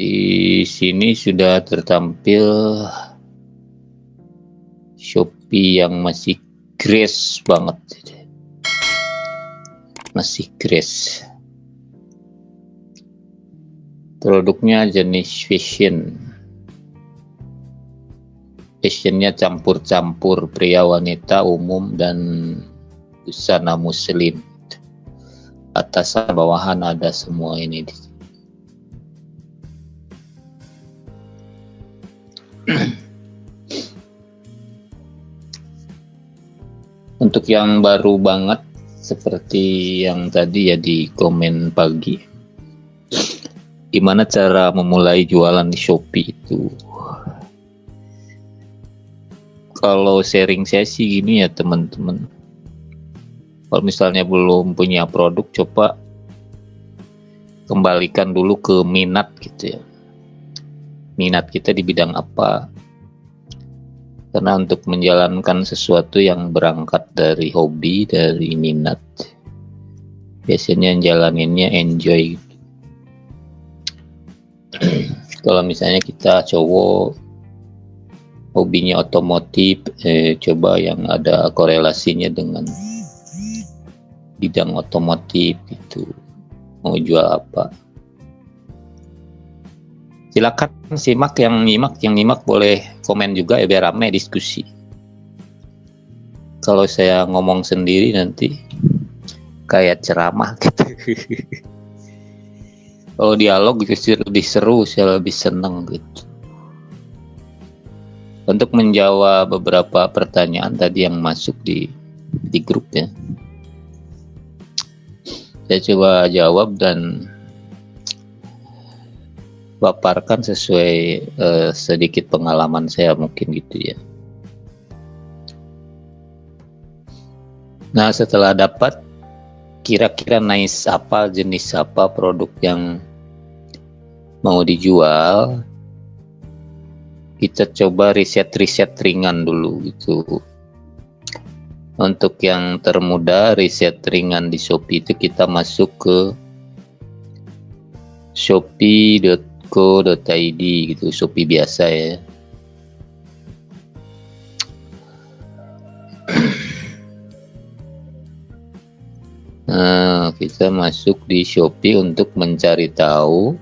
Di sini sudah tertampil Shopee yang masih grace banget, masih grace. Produknya jenis fashionnya campur-campur, pria wanita umum dan busana muslim. Atasan bawahan ada semua ini. Untuk yang baru banget seperti yang tadi ya di komen pagi, gimana cara memulai jualan di Shopee itu? Kalau sharing saya sih gini ya teman-teman, kalau misalnya belum punya produk, coba kembalikan dulu ke minat gitu ya. Minat kita di bidang apa? Karena untuk menjalankan sesuatu yang berangkat dari hobi, dari minat, biasanya jalaninnya enjoy. Kalau misalnya kita cowok, hobinya otomotif, coba yang ada korelasinya dengan bidang otomotif gitu, mau jual apa. Silakan simak, yang nyimak boleh komen juga ya, biar rame diskusi. Kalau saya ngomong sendiri nanti kayak ceramah gitu. Kalau dialog gitu lebih seru, saya lebih seneng gitu. Untuk menjawab beberapa pertanyaan tadi yang masuk di grup ya, saya coba jawab dan paparkan sesuai sedikit pengalaman saya mungkin gitu ya. Nah, setelah dapat kira-kira nice apa, jenis apa produk yang mau dijual, kita coba riset ringan dulu gitu. Untuk yang termudah, riset ringan di Shopee itu kita masuk ke shopee.co.id gitu, Shopee biasa ya. Nah, kita masuk di Shopee untuk mencari tahu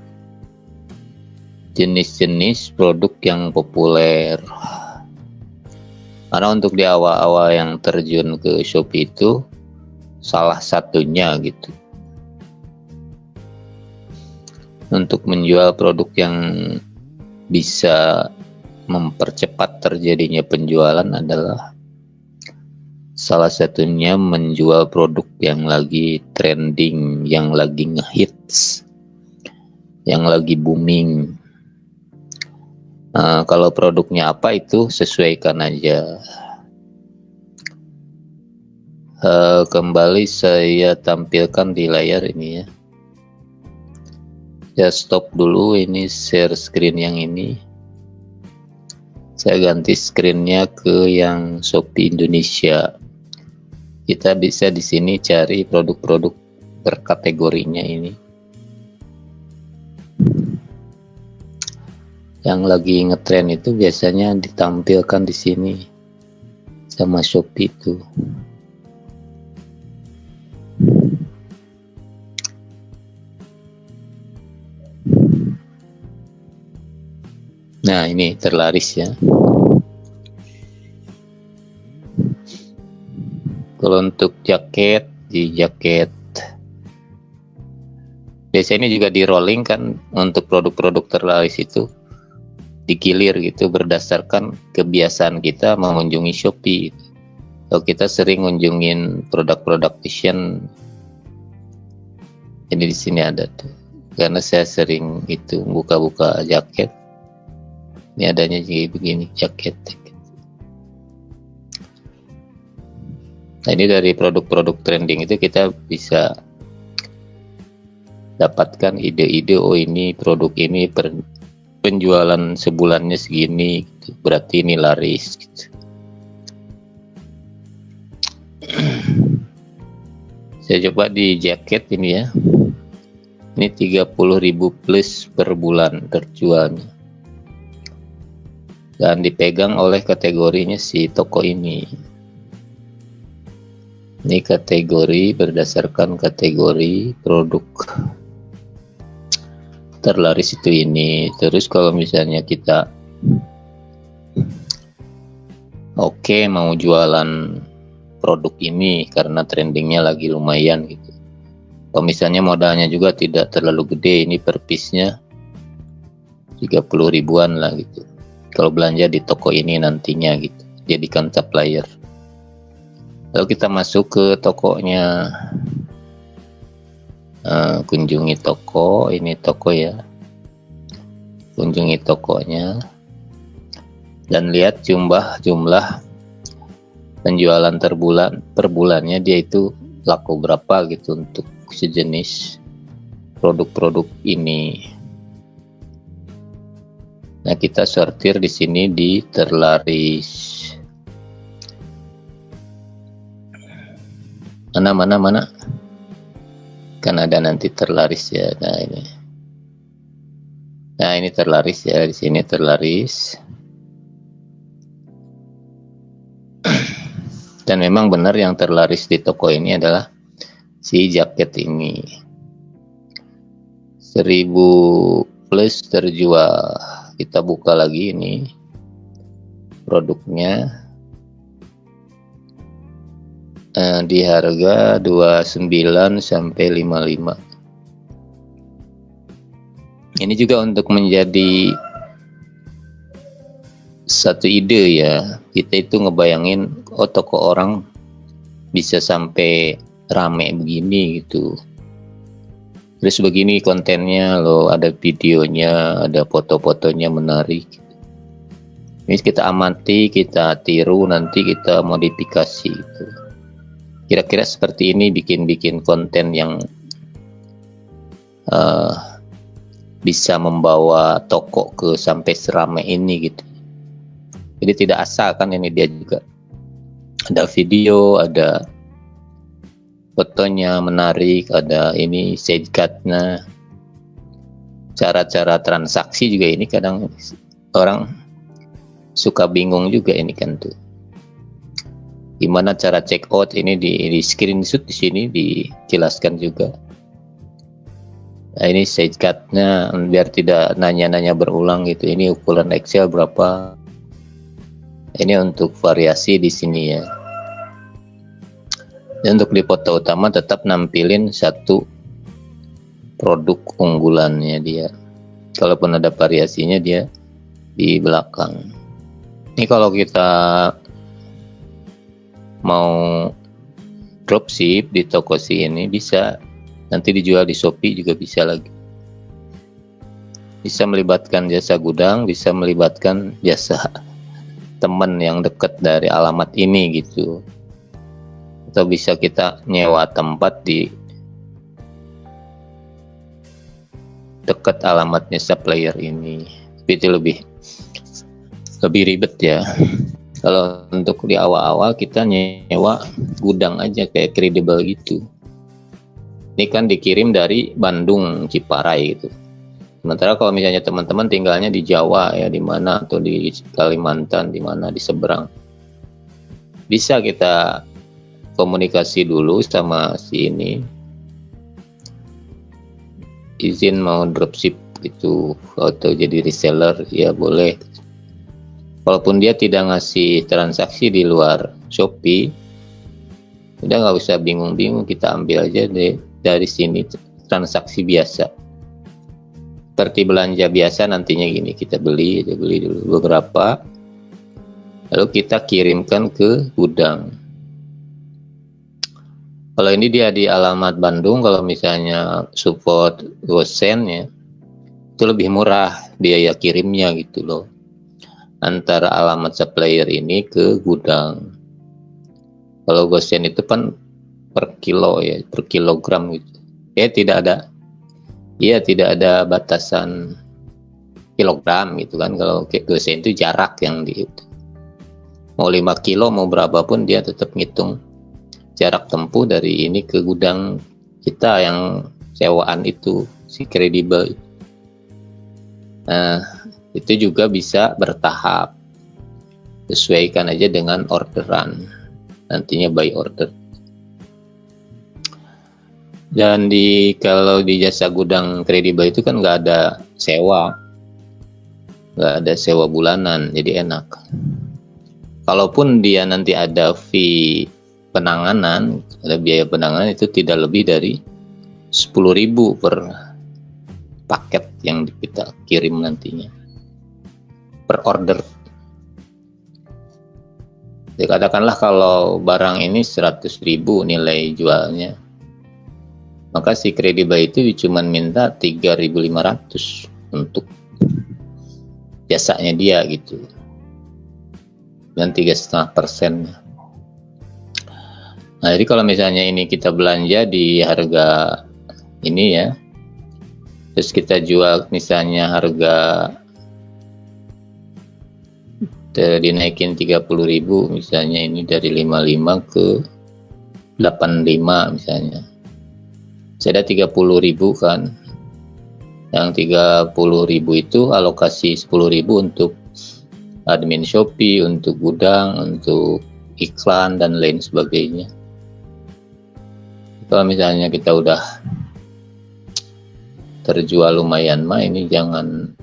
jenis-jenis produk yang populer. Karena untuk di awal-awal yang terjun ke Shopee itu salah satunya gitu. Untuk menjual produk yang bisa mempercepat terjadinya penjualan adalah salah satunya menjual produk yang lagi trending, yang lagi ngehits, yang lagi booming. Kalau produknya apa itu sesuaikan aja. Kembali saya tampilkan di layar ini ya. Saya stop dulu ini share screen yang ini. Saya ganti screennya ke yang Shopee Indonesia. Kita bisa di sini cari produk-produk berkategorinya ini. Yang lagi ngetrend itu biasanya ditampilkan di sini sama Shopee itu. Nah, ini terlaris ya. Kalau untuk jaket, di jaket biasanya ini juga di rolling kan, untuk produk-produk terlaris itu digilir gitu berdasarkan kebiasaan kita mengunjungi Shopee. Kalau kita sering ngunjungin produk-produk fashion, jadi di sini ada tuh. Karena saya sering itu buka-buka jaket. Ini adanya jadi begini, jaket. Nah, ini dari produk-produk trending itu kita bisa dapatkan ide-ide, oh ini produk ini penjualan sebulannya segini gitu, berarti ini laris gitu. Saya coba di jaket ini ya. Ini 30.000 plus per bulan terjualnya. Dan dipegang oleh kategorinya si toko ini. Ini kategori berdasarkan kategori produk terlaris itu ini. Terus kalau misalnya kita mau jualan produk ini karena trendingnya lagi lumayan gitu. Kalau misalnya modalnya juga tidak terlalu gede, ini per piece-nya 30 ribuan lah gitu. Kalau belanja di toko ini nantinya gitu, jadikan supplier. Lalu kita masuk ke tokonya, kunjungi toko, ini toko ya. Kunjungi tokonya dan lihat jumlah penjualan per bulannya dia itu laku berapa gitu untuk sejenis produk-produk ini. Nah, kita sortir di sini di terlaris. Mana? Kan ada nanti terlaris ya. Nah, ini terlaris ya, di sini terlaris. Dan memang benar yang terlaris di toko ini adalah si jaket ini. 1000 plus terjual. Kita buka lagi ini produknya di harga 29 sampai 55. Ini juga untuk menjadi satu ide ya, kita itu ngebayangin toko orang bisa sampai rame begini gitu. Terus begini kontennya loh, ada videonya, ada foto-fotonya menarik. Ini kita amati, kita tiru, nanti kita modifikasi gitu. Kira-kira seperti ini, bikin konten yang bisa membawa toko ke sampai seramai ini gitu. Jadi tidak asal kan, ini dia juga ada video, ada fotonya menarik, ada ini side card-nya, cara-cara transaksi juga. Ini kadang orang suka bingung juga ini kan tuh, gimana cara check out. Ini di screenshot di sini dijelaskan juga. Nah, ini side card-nya biar tidak nanya-nanya berulang gitu. Ini ukuran Excel berapa. Ini untuk variasi di sini ya. Dan untuk di foto utama tetap nampilin satu produk unggulannya dia. Kalaupun ada variasinya dia di belakang. Ini kalau kita mau dropship di toko ini bisa, nanti dijual di Shopee juga bisa lagi. Bisa melibatkan jasa gudang, bisa melibatkan jasa teman yang dekat dari alamat ini gitu. Atau bisa kita nyewa tempat di dekat alamatnya supplier ini. Itu lebih ribet ya. Kalau untuk di awal-awal kita nyewa gudang aja kayak kredibel gitu. Ini kan dikirim dari Bandung, Ciparai gitu. Sementara kalau misalnya teman-teman tinggalnya di Jawa ya, di mana, atau di Kalimantan, di mana, di seberang, bisa kita komunikasi dulu sama si ini, izin mau dropship gitu atau jadi reseller ya boleh. Walaupun dia tidak ngasih transaksi di luar Shopee, udah nggak usah bingung-bingung, kita ambil aja dari sini transaksi biasa. Seperti belanja biasa nantinya gini, kita beli dulu beberapa, lalu kita kirimkan ke gudang. Kalau ini dia di alamat Bandung, kalau misalnya support GoSend ya, itu lebih murah biaya kirimnya gitu loh, antara alamat supplier ini ke gudang. Kalau GoSend itu kan per kilo ya, per kilogram gitu. Tidak ada batasan kilogram gitu kan. Kalau GoSend itu jarak yang dihitung. Mau 5 kilo mau berapapun dia tetap ngitung jarak tempuh dari ini ke gudang kita yang sewaan itu. si kredibel. Nah, itu juga bisa bertahap, sesuaikan aja dengan orderan, nantinya by order. Dan kalau di jasa gudang kredibel itu kan nggak ada sewa bulanan, jadi enak. Kalaupun dia nanti ada fee penanganan, ada biaya penanganan, itu tidak lebih dari 10.000 per paket yang kita kirim nantinya, per order. Jadi katakanlah kalau barang ini 100.000 nilai jualnya, maka si kredibel itu cuma minta 3.500 untuk jasanya dia gitu, dan 3,5%. Nah, jadi kalau misalnya ini kita belanja di harga ini ya, terus kita jual misalnya harga dinaikin 30.000 misalnya, ini dari 55 ke 85 misalnya, saya ada 30.000 kan, yang 30.000 itu alokasi 10.000 untuk admin Shopee, untuk gudang, untuk iklan dan lain sebagainya. Kalau misalnya kita udah terjual lumayan mah, ini jangan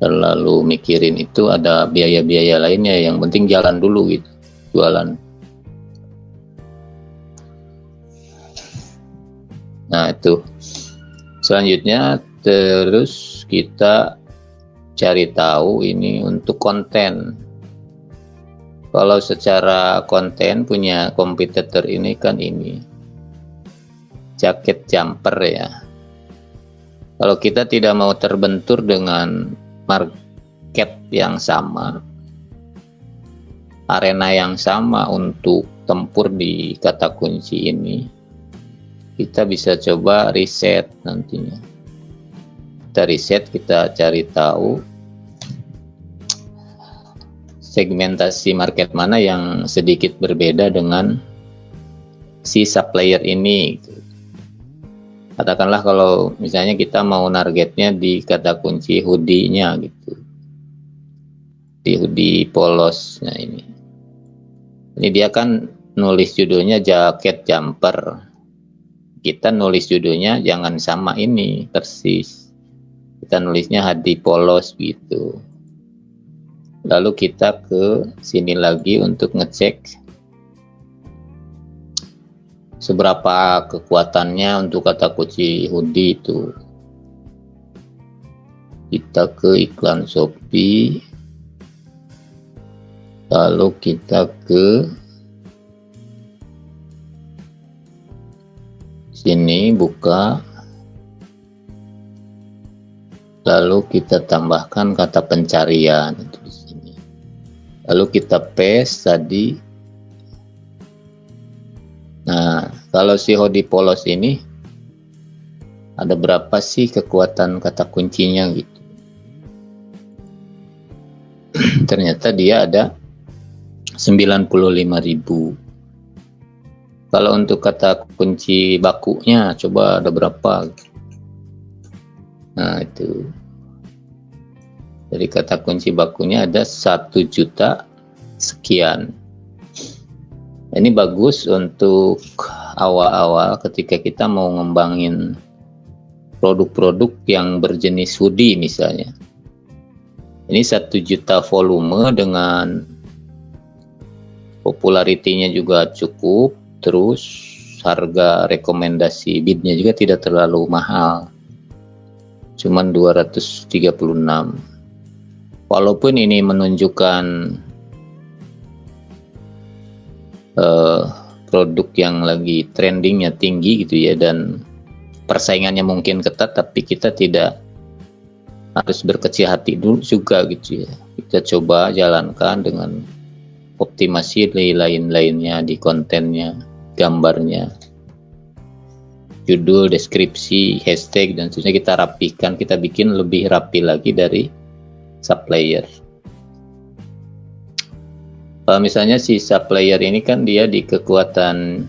terlalu mikirin itu ada biaya-biaya lainnya, yang penting jalan dulu gitu, jualan. Nah, itu selanjutnya terus kita cari tahu ini untuk konten. Kalau secara konten punya kompetitor ini kan ini jaket jumper ya. Kalau kita tidak mau terbentur dengan market yang sama, arena yang sama untuk tempur di kata kunci ini, kita bisa coba riset nantinya. Kita riset, kita cari tahu segmentasi market mana yang sedikit berbeda dengan si supplier ini. Katakanlah kalau misalnya kita mau targetnya di kata kunci hoodie-nya gitu, di hoodie polos. Nah ini dia kan nulis judulnya jaket jumper, kita nulis judulnya jangan sama ini persis, kita nulisnya hoodie polos gitu. Lalu kita ke sini lagi untuk ngecek seberapa kekuatannya untuk kata kunci hoodie itu. Kita ke iklan Shopee, lalu kita ke sini buka, lalu kita tambahkan kata pencarian itu di sini. Lalu kita paste tadi. Nah, kalau si hoodie polos ini ada berapa sih kekuatan kata kuncinya gitu. Ternyata dia ada 95.000. Kalau untuk kata kunci bakunya coba ada berapa? Nah, itu. Jadi kata kunci bakunya ada 1 juta sekian. Ini bagus untuk awal-awal ketika kita mau ngembangin produk-produk yang berjenis hoodie misalnya. Ini 1 juta volume dengan popularitinya juga cukup, terus harga rekomendasi bidnya juga tidak terlalu mahal, cuman 236. Walaupun ini menunjukkan produk yang lagi trendingnya tinggi gitu ya, dan persaingannya mungkin ketat, tapi kita tidak harus berkecil hati dulu juga gitu ya. Kita coba jalankan dengan optimasi lain-lainnya di kontennya, gambarnya, judul, deskripsi, hashtag, dan seterusnya kita rapikan, kita bikin lebih rapi lagi dari supplier. Kalau misalnya si supplier ini kan dia di kekuatan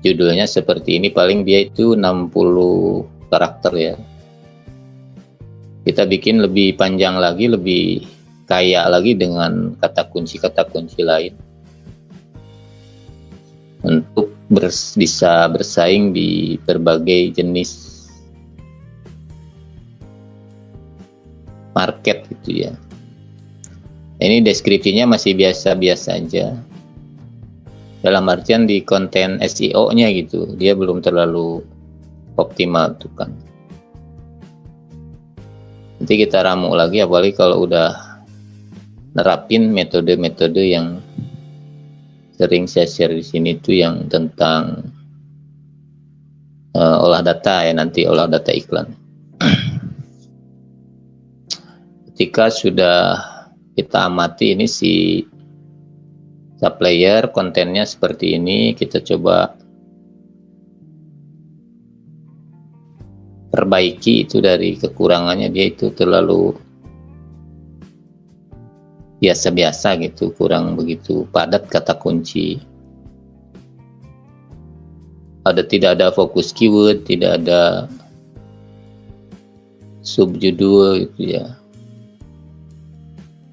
judulnya seperti ini, paling dia itu 60 karakter ya. Kita bikin lebih panjang lagi, lebih kaya lagi dengan kata kunci lain untuk bisa bersaing di berbagai jenis market gitu ya. Ini deskripsinya masih biasa-biasa aja, dalam artian di konten SEO-nya gitu, dia belum terlalu optimal tuh kan. Nanti kita ramu lagi, apalagi kalau udah nerapin metode-metode yang sering saya share di sini tuh, yang tentang olah data ya, nanti olah data iklan. Ketika sudah kita amati ini si supplier kontennya seperti ini, kita coba perbaiki itu dari kekurangannya. Dia itu terlalu biasa-biasa gitu, kurang begitu padat kata kunci, tidak ada fokus keyword, tidak ada subjudul gitu ya.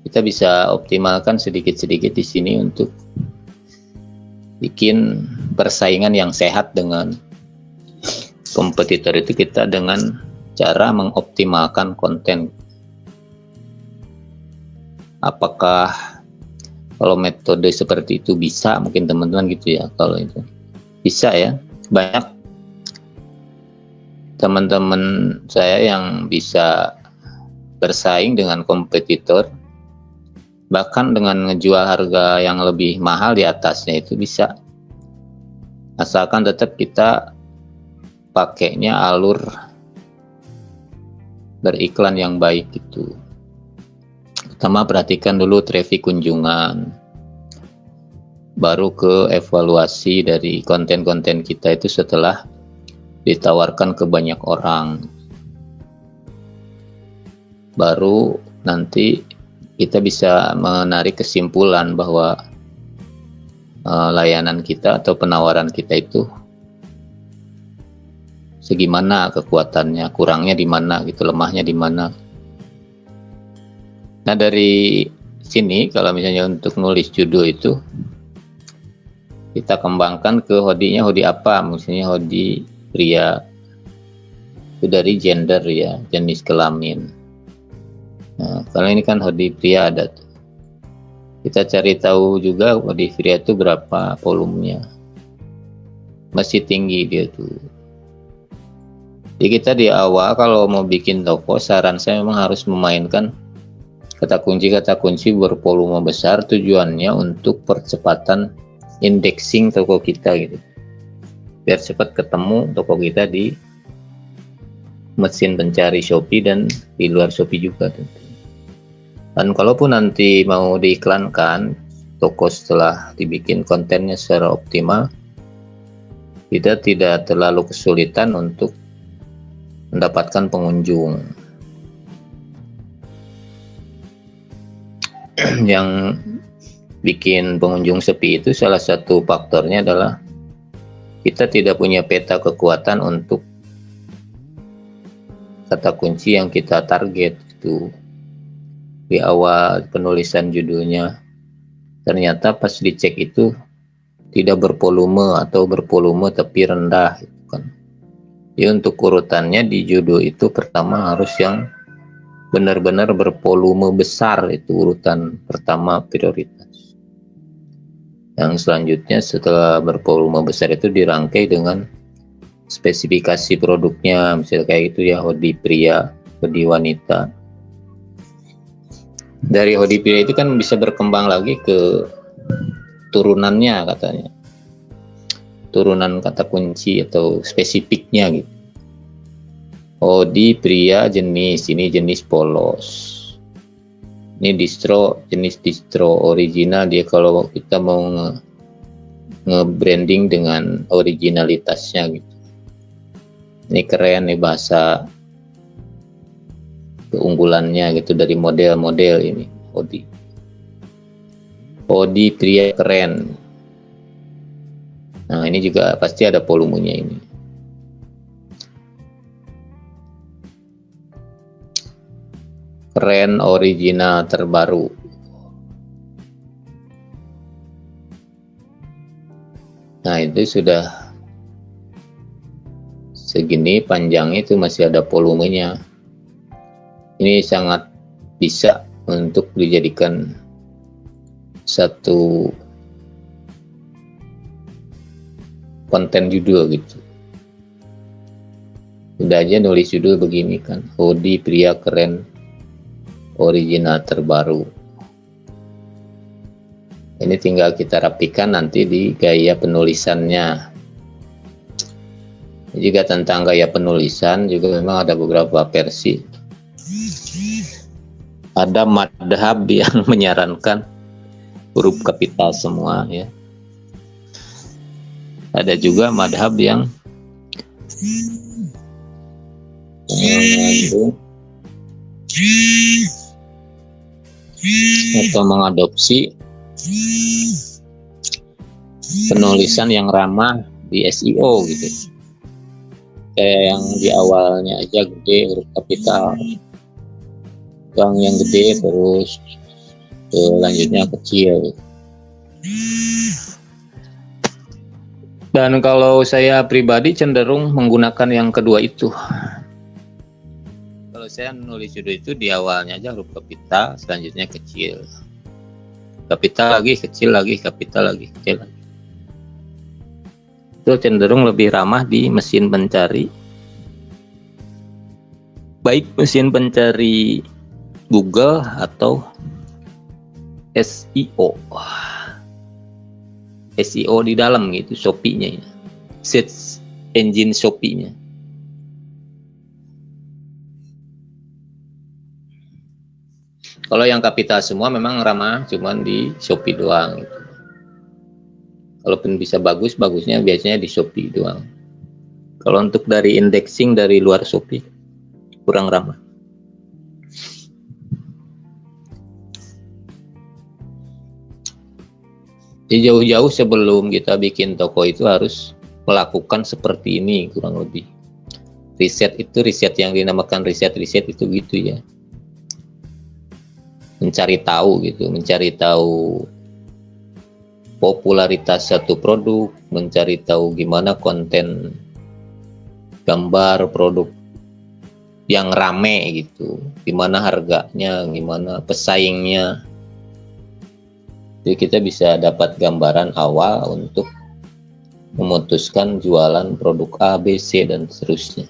Kita bisa optimalkan sedikit-sedikit di sini untuk bikin persaingan yang sehat dengan kompetitor itu, kita dengan cara mengoptimalkan konten. Apakah kalau metode seperti itu bisa? Mungkin teman-teman gitu ya, kalau itu bisa ya. Banyak teman-teman saya yang bisa bersaing dengan kompetitor, bahkan dengan ngejual harga yang lebih mahal di atasnya itu bisa, asalkan tetap kita pakainya alur beriklan yang baik gitu. Pertama, perhatikan dulu traffic kunjungan, baru ke evaluasi dari konten-konten kita itu setelah ditawarkan ke banyak orang, baru nanti kita bisa menarik kesimpulan bahwa layanan kita atau penawaran kita itu segimana kekuatannya, kurangnya di mana gitu, lemahnya di mana. Nah, dari sini kalau misalnya untuk nulis judul itu kita kembangkan ke hoodie-nya, hoodie apa, misalnya hoodie pria, itu dari gender ya, jenis kelamin. Nah, kalau ini kan hoodie pria ada tuh. Kita cari tahu juga hoodie pria itu berapa volumenya. Masih tinggi dia tuh. Jadi kita di awal kalau mau bikin toko, saran saya memang harus memainkan kata kunci bervolume besar, tujuannya untuk percepatan indexing toko kita gitu. Biar cepat ketemu toko kita di mesin pencari Shopee dan di luar Shopee juga tentu. Dan kalaupun nanti mau diiklankan toko setelah dibikin kontennya secara optimal, kita tidak terlalu kesulitan untuk mendapatkan pengunjung. Yang bikin pengunjung sepi itu salah satu faktornya adalah kita tidak punya peta kekuatan untuk kata kunci yang kita target itu di awal penulisan judulnya. Ternyata pas dicek itu tidak bervolume atau bervolume tapi rendah gitu kan. Jadi untuk urutannya di judul itu pertama harus yang benar-benar bervolume besar, itu urutan pertama prioritas. Yang selanjutnya setelah bervolume besar itu dirangkai dengan spesifikasi produknya, misalnya kayak gitu ya, hoodie pria, hoodie wanita. Dari hoodie pria itu kan bisa berkembang lagi ke turunannya katanya, turunan kata kunci atau spesifiknya gitu. Hoodie pria jenis ini, jenis polos. Ini distro, jenis distro original. Dia kalau kita mau nge-branding dengan originalitasnya gitu. Ini keren nih bahasa keunggulannya gitu dari model-model ini hoodie. Hoodie pria keren. Nah, ini juga pasti ada volumenya ini. Keren, original, terbaru. Nah, itu sudah segini panjangnya, itu masih ada volumenya. Ini sangat bisa untuk dijadikan satu konten judul gitu. Udah aja nulis judul begini kan, hoodie pria keren, original, terbaru. Ini tinggal kita rapikan nanti di gaya penulisannya. Juga tentang gaya penulisan juga memang ada beberapa versi. Ada madhab yang menyarankan huruf kapital semua ya. Ada juga madhab yang atau mengadopsi penulisan yang ramah di SEO gitu. Kayak yang di awalnya aja gede huruf kapital, yang gede terus selanjutnya kecil. Dan kalau saya pribadi cenderung menggunakan yang kedua itu. Kalau saya nulis judul itu di awalnya aja huruf kapital, selanjutnya kecil. Kapital lagi, kecil lagi, kapital lagi, kecil lagi. Itu cenderung lebih ramah di mesin pencari. Baik mesin pencari Google atau SEO. SEO di dalam gitu, Shopee-nya ya. Search engine Shopee-nya. Kalau yang kapital semua memang ramah cuman di Shopee doang gitu. Kalaupun bisa bagusnya biasanya di Shopee doang. Kalau untuk dari indexing dari luar Shopee kurang ramah. Jadi jauh-jauh sebelum kita bikin toko itu harus melakukan seperti ini kurang lebih. Riset yang dinamakan riset itu gitu ya. Mencari tahu gitu, mencari tahu popularitas satu produk, mencari tahu gimana konten gambar produk yang rame gitu, gimana harganya, gimana pesaingnya. Jadi kita bisa dapat gambaran awal untuk memutuskan jualan produk A, B, C, dan seterusnya.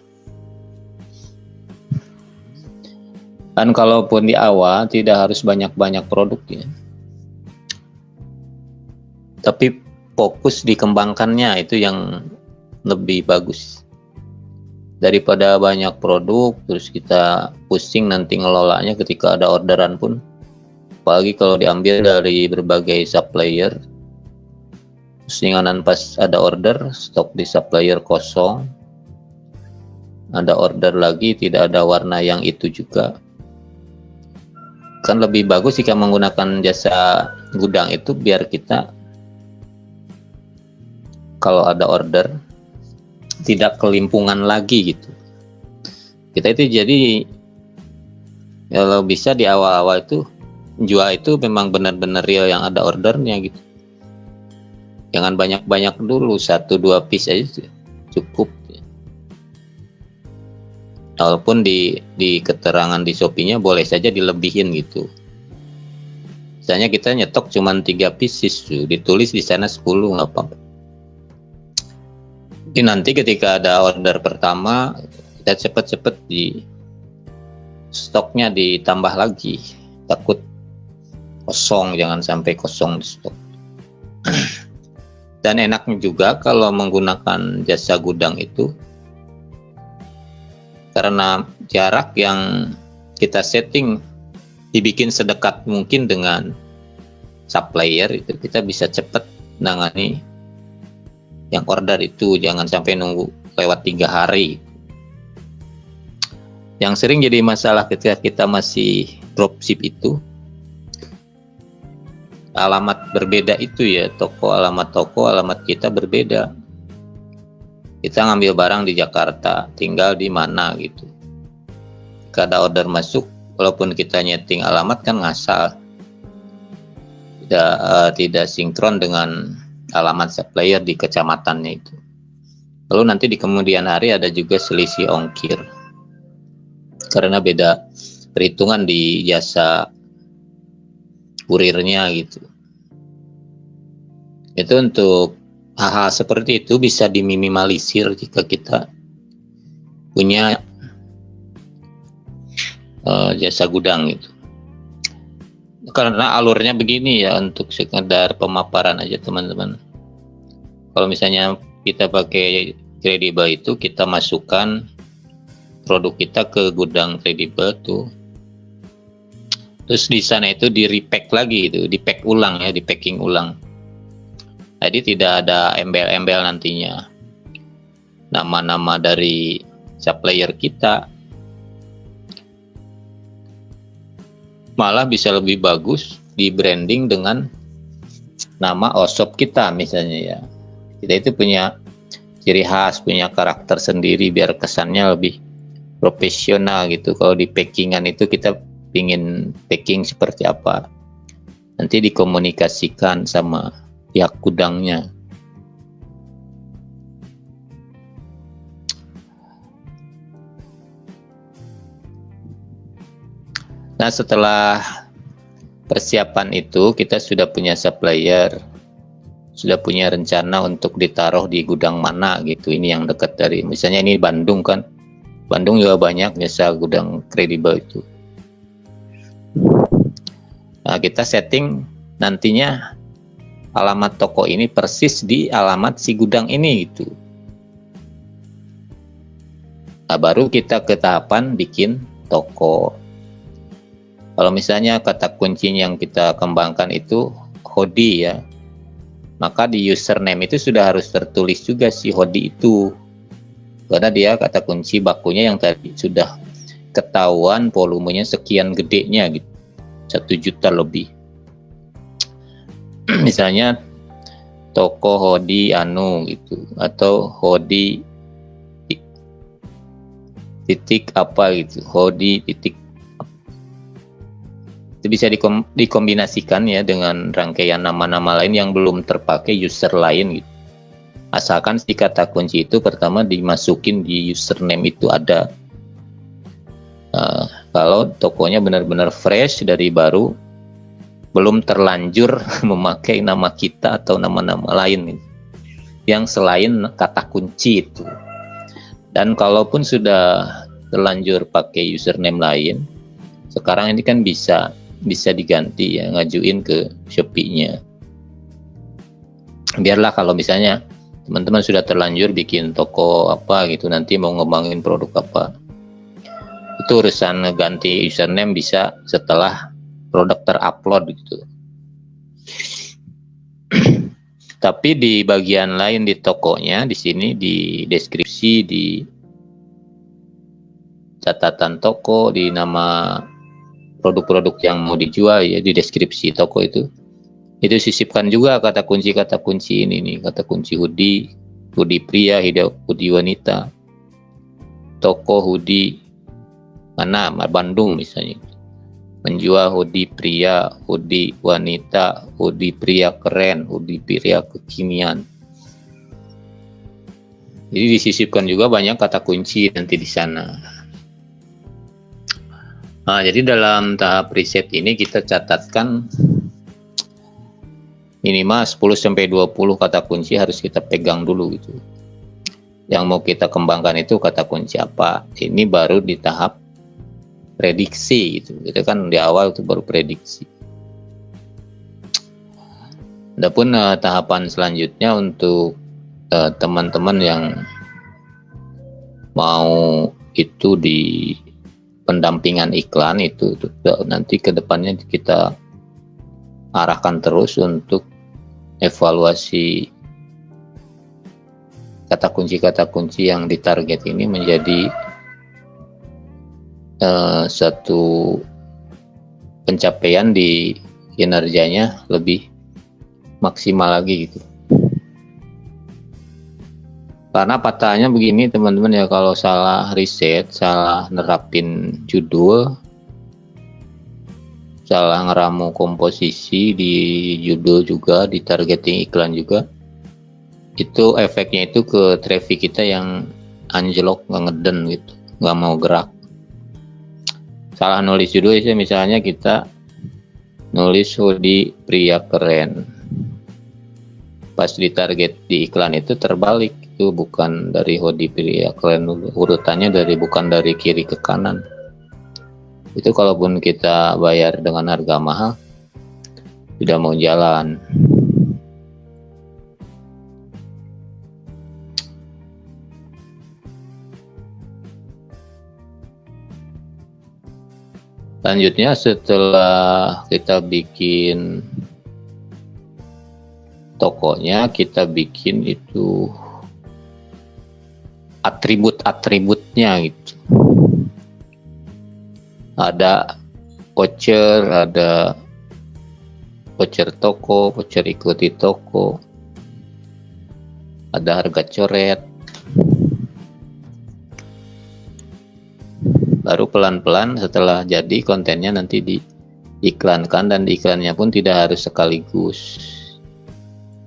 Dan kalaupun di awal tidak harus banyak-banyak produk ya. Tapi fokus dikembangkannya itu yang lebih bagus. Daripada banyak produk terus kita pusing nanti ngelolanya ketika ada orderan pun. Apalagi kalau diambil dari berbagai supplier. Pusinganan pas ada order, stok di supplier kosong. Ada order lagi tidak ada warna yang itu juga. Kan lebih bagus jika menggunakan jasa gudang itu biar kita kalau ada order tidak kelimpungan lagi gitu. Kita itu jadi kalau bisa di awal-awal itu jual itu memang benar-benar real yang ada ordernya gitu. Jangan banyak-banyak dulu, 1-2 piece aja cukup. Walaupun di keterangan di Shopee-nya boleh saja dilebihin gitu. Misalnya kita nyetok cuma 3 pieces, ditulis di sana 10 nggak apa-apa. Jadi nanti ketika ada order pertama, kita cepet-cepet di stoknya ditambah lagi. Takut kosong, jangan sampai kosong di stok. Dan enaknya juga kalau menggunakan jasa gudang itu, karena jarak yang kita setting dibikin sedekat mungkin dengan supplier, itu kita bisa cepat nangani yang order itu, jangan sampai nunggu lewat 3 hari. Yang sering jadi masalah ketika kita masih dropship itu alamat berbeda itu ya, alamat toko, alamat kita berbeda. Kita ngambil barang di Jakarta, tinggal di mana gitu. Jika ada order masuk, walaupun kita nyeting alamat kan ngasal, tidak sinkron dengan alamat supplier di kecamatannya itu. Lalu nanti di kemudian hari ada juga selisih ongkir karena beda perhitungan di jasa kurirnya gitu. Itu untuk hal-hal seperti itu bisa diminimalisir jika kita punya jasa gudang gitu. Karena alurnya begini ya, untuk sekedar pemaparan aja teman-teman. Kalau misalnya kita pakai kredibel itu, kita masukkan produk kita ke gudang kredibel tuh. Terus di sana itu di repack lagi itu, di pack ulang ya, di packing ulang. Jadi tidak ada embel-embel nantinya. Nama-nama dari supplier kita. Malah bisa lebih bagus di branding dengan nama OSOP kita misalnya ya. Kita itu punya ciri khas, punya karakter sendiri biar kesannya lebih profesional gitu. Kalau di packingan itu kita ingin packing seperti apa, nanti dikomunikasikan sama pihak gudangnya. Nah, setelah persiapan itu kita sudah punya supplier, sudah punya rencana untuk ditaruh di gudang mana gitu. Ini yang dekat dari, misalnya ini Bandung kan, Bandung juga banyak jasa gudang kredibel itu. Nah, kita setting nantinya alamat toko ini persis di alamat si gudang ini gitu. Nah, baru kita ke tahapan bikin toko. Kalau misalnya kata kunci yang kita kembangkan itu HODI ya, maka di username itu sudah harus tertulis juga si HODI itu. Karena dia kata kunci bakunya yang tadi sudah ketahuan volumenya sekian gedenya gitu. 1 juta lebih. Misalnya toko HODI anu gitu, atau HODI titik apa gitu, HODI titik. Itu bisa dikombinasikan ya dengan rangkaian nama-nama lain yang belum terpakai user lain gitu. Asalkan si kata kunci itu pertama dimasukin di username itu ada. Kalau tokonya benar-benar fresh dari baru, belum terlanjur memakai nama kita atau nama-nama lain gitu, yang selain kata kunci itu. Dan kalaupun sudah terlanjur pakai username lain, sekarang ini kan bisa diganti ya, ngajuin ke Shopee-nya. Biarlah kalau misalnya teman-teman sudah terlanjur bikin toko apa gitu, nanti mau ngembangin produk apa, itu urusan ganti username bisa setelah produk terupload gitu. Tapi di bagian lain di tokonya, di sini di deskripsi, di catatan toko, di nama produk-produk yang mau dijual ya, di deskripsi toko itu sisipkan juga kata kunci ini nih, kata kunci hoodie pria, hoodie wanita, toko hoodie mana Bandung misalnya, menjual hoodie pria, hoodie wanita, hoodie pria keren, hoodie pria kekinian. Jadi disisipkan juga banyak kata kunci nanti di sana. Nah, jadi dalam tahap riset ini kita catatkan minimal 10-20 kata kunci harus kita pegang dulu gitu. Yang mau kita kembangkan itu kata kunci apa. Ini baru di tahap prediksi gitu. Kita kan di awal itu baru prediksi. Adapun tahapan selanjutnya untuk teman-teman yang mau itu di pendampingan iklan itu nanti ke depannya kita arahkan terus untuk evaluasi kata kunci yang ditarget ini menjadi satu pencapaian di kinerjanya lebih maksimal lagi gitu. Karena patahnya begini teman-teman ya, kalau salah riset, salah nerapin judul, salah ngeramu komposisi di judul juga, di targeting iklan juga, itu efeknya itu ke traffic kita yang anjlok, nggak ngeden gitu, nggak mau gerak. Salah nulis judul ya, misalnya kita nulis hoodie pria keren, pas di target di iklan itu terbalik, itu bukan dari hoodie pria keren dulu, urutannya bukan dari kiri ke kanan. Itu kalaupun kita bayar dengan harga mahal tidak mau jalan. Selanjutnya setelah kita bikin tokonya, kita bikin itu atribut-atributnya gitu. Ada voucher, ada voucher toko, voucher ikuti toko, ada harga coret. Baru pelan-pelan setelah jadi kontennya nanti diiklankan, dan di iklannya pun tidak harus sekaligus,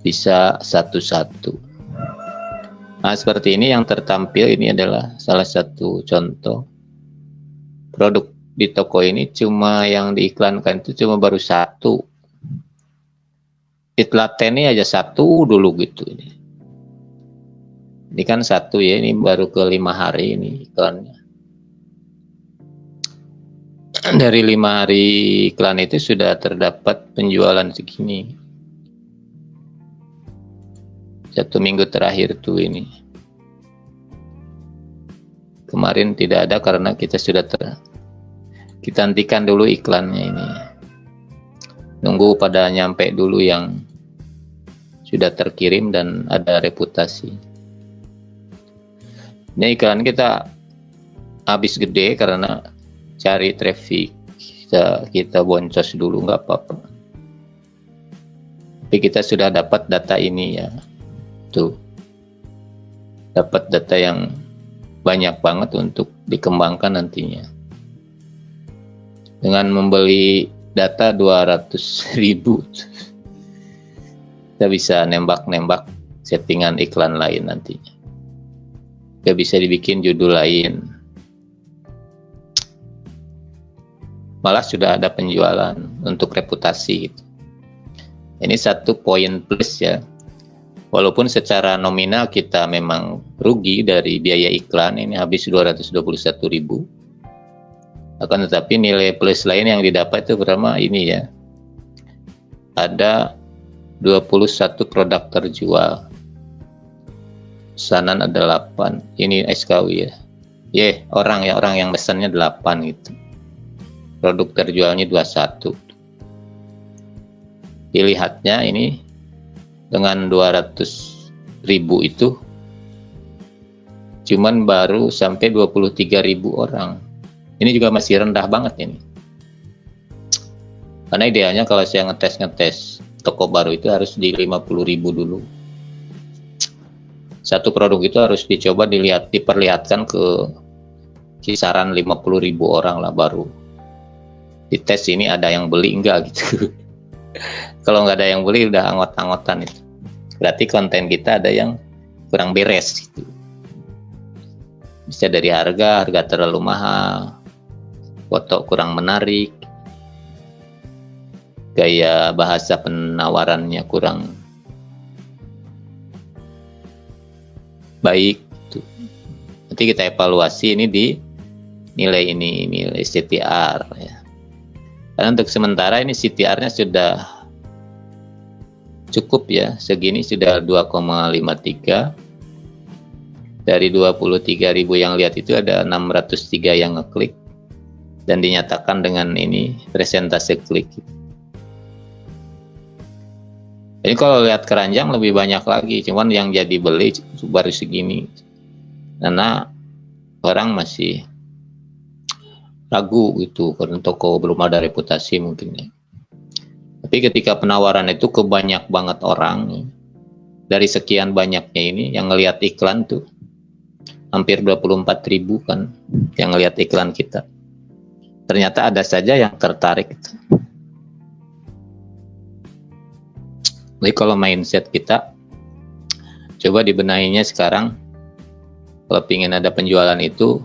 bisa satu-satu. Nah, seperti ini yang tertampil ini adalah salah satu contoh produk di toko ini. Cuma yang diiklankan itu cuma baru satu. It latte ini aja satu dulu gitu. Ini kan satu ya, ini baru ke 5 hari ini iklannya. Dari 5 hari iklan itu sudah terdapat penjualan segini. 1 minggu terakhir tuh ini. Kemarin tidak ada karena kita sudah kita hentikan dulu iklannya ini. Nunggu pada nyampe dulu yang sudah terkirim dan ada reputasi. Ini iklan kita habis gede karena cari traffic, kita boncos dulu nggak apa-apa. Tapi kita sudah dapat data ini ya, tuh dapat data yang banyak banget untuk dikembangkan nantinya. Dengan membeli data 200.000 kita bisa nembak-nembak settingan iklan lain nantinya. Kita bisa dibikin judul lain. Malah sudah ada penjualan untuk reputasi gitu. Ini satu poin plus ya. Walaupun secara nominal kita memang rugi dari biaya iklan, ini habis 221.000. Akan tetapi nilai plus lain yang didapat itu berapa ini ya. Ada 21 produk terjual. Pesanan ada 8. Ini SKU ya. Orang yang pesannya 8 gitu. Produk terjualnya 21. Dilihatnya ini dengan 200.000 itu cuman baru sampai 23.000 orang. Ini juga masih rendah banget ini. Karena idealnya kalau saya ngetes toko baru itu harus di 50.000 dulu. Satu produk itu harus dicoba diperlihatkan ke kisaran 50.000 orang lah baru dites ini ada yang beli enggak gitu. Kalau nggak ada yang beli udah anggot-anggotan itu. Berarti konten kita ada yang kurang beres gitu. Bisa dari harga terlalu mahal, foto kurang menarik, gaya bahasa penawarannya kurang baik gitu. Nanti kita evaluasi ini di nilai CTR ya. Karena untuk sementara ini CTR-nya sudah cukup ya, segini sudah 2,53. Dari 23.000 yang lihat itu ada 603 yang ngeklik dan dinyatakan dengan ini presentase klik. Jadi kalau lihat keranjang lebih banyak lagi, cuman yang jadi beli baru segini. Karena orang masih ragu gitu, karena toko belum ada reputasi mungkin ya. Tapi ketika penawaran itu ke banyak banget orang, dari sekian banyaknya ini yang ngelihat iklan tuh hampir 24.000 kan yang ngelihat iklan kita. Ternyata ada saja yang tertarik. Jadi kalau mindset kita coba dibenahinya sekarang, kalau ingin ada penjualan itu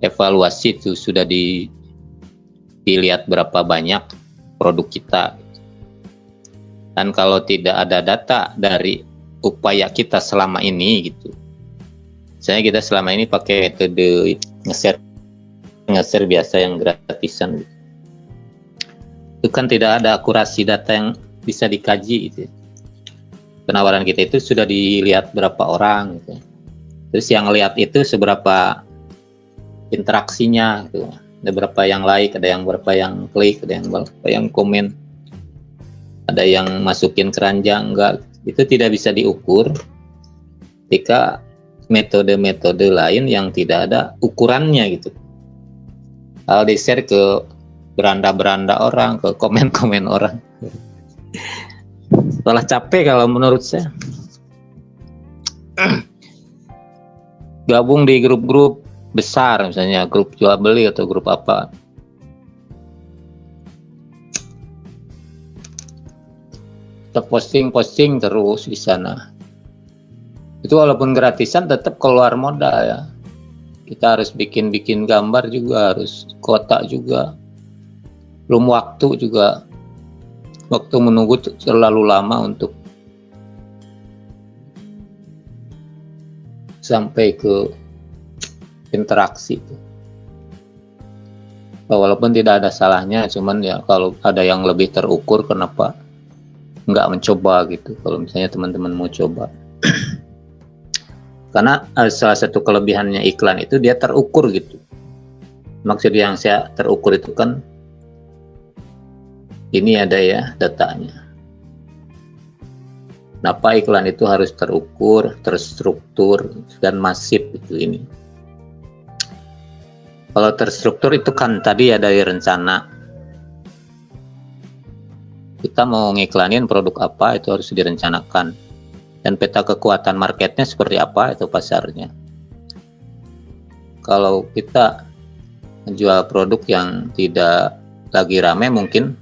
evaluasi itu sudah dilihat berapa banyak produk kita. Dan kalau tidak ada data dari upaya kita selama ini gitu, misalnya kita selama ini pakai metode nge-share biasa yang gratisan gitu. Itu kan tidak ada akurasi data yang bisa dikaji gitu. Penawaran kita itu sudah dilihat berapa orang gitu. Terus yang lihat itu seberapa interaksinya gitu. Ada berapa yang like, ada yang berapa yang klik, ada yang berapa yang komen, ada yang masukin keranjang enggak. Itu tidak bisa diukur ketika metode-metode lain yang tidak ada ukurannya gitu. Kalau di-share ke beranda-beranda orang, ke komen-komen orang, malah capek kalau menurut saya. Gabung di grup-grup besar, misalnya grup jual beli atau grup apa, kita posting terus di sana. Itu walaupun gratisan tetap keluar modal ya. Kita harus bikin gambar juga, harus kotak juga. Belum waktu juga. Waktu menunggu terlalu lama untuk sampai ke interaksi itu. Walaupun tidak ada salahnya, cuman ya kalau ada yang lebih terukur, kenapa nggak mencoba gitu? Kalau misalnya teman-teman mau coba. Karena salah satu kelebihannya iklan itu dia terukur gitu. Maksud yang saya terukur itu kan, ini ada ya datanya. Kenapa iklan itu harus terukur, terstruktur, dan masif itu ini. Kalau terstruktur itu kan tadi ya dari rencana. Kita mau ngiklanin produk apa itu harus direncanakan. Dan peta kekuatan marketnya seperti apa itu pasarnya. Kalau kita menjual produk yang tidak lagi rame, mungkin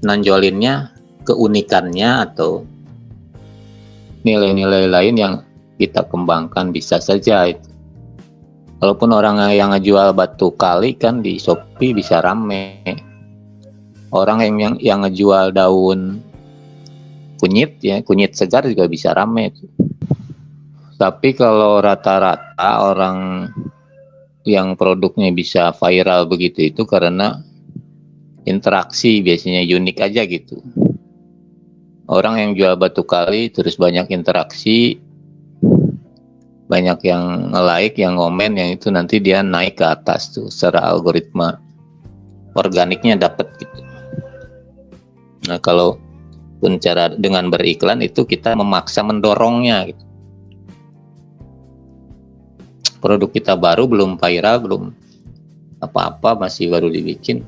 nonjolinnya keunikannya atau nilai-nilai lain yang kita kembangkan bisa saja itu. Walaupun orang yang ngejual batu kali kan di Shopee bisa rame. Orang yang ngejual daun kunyit ya, kunyit segar juga bisa rame itu. Tapi kalau rata-rata orang yang produknya bisa viral begitu itu karena interaksi, biasanya unik aja gitu. Orang yang jual batu kali terus banyak interaksi, banyak yang nge-like, yang komen, yang itu nanti dia naik ke atas tuh secara algoritma organiknya dapat gitu. Nah kalau pun cara dengan beriklan itu kita memaksa mendorongnya gitu. Produk kita baru, belum viral, belum apa-apa, masih baru dibikin,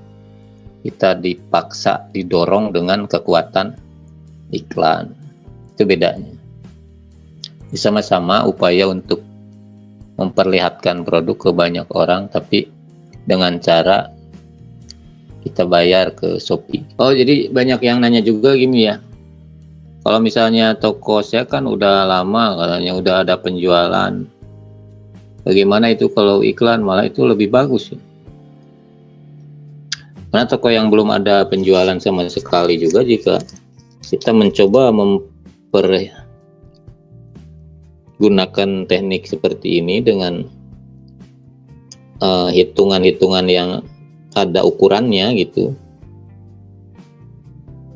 kita dipaksa didorong dengan kekuatan iklan. Itu bedanya. Sama-sama upaya untuk memperlihatkan produk ke banyak orang, tapi dengan cara kita bayar ke Shopee. Oh, jadi banyak yang nanya juga gini ya. Kalau misalnya toko saya kan udah lama, katanya udah ada penjualan. Bagaimana itu kalau iklan? Malah itu lebih bagus ya. Karena toko yang belum ada penjualan sama sekali juga, jika kita mencoba gunakan teknik seperti ini dengan hitungan-hitungan yang ada ukurannya gitu,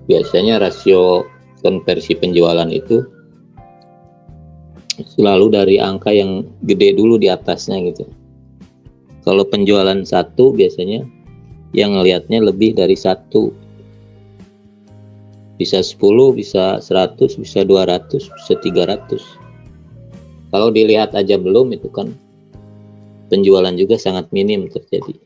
biasanya rasio konversi penjualan itu selalu dari angka yang gede dulu di atasnya gitu. Kalau penjualan satu, biasanya yang ngelihatnya lebih dari satu, bisa 10, bisa 100, bisa 200, bisa 300. Kalau dilihat aja belum, itu kan penjualan juga sangat minim terjadi.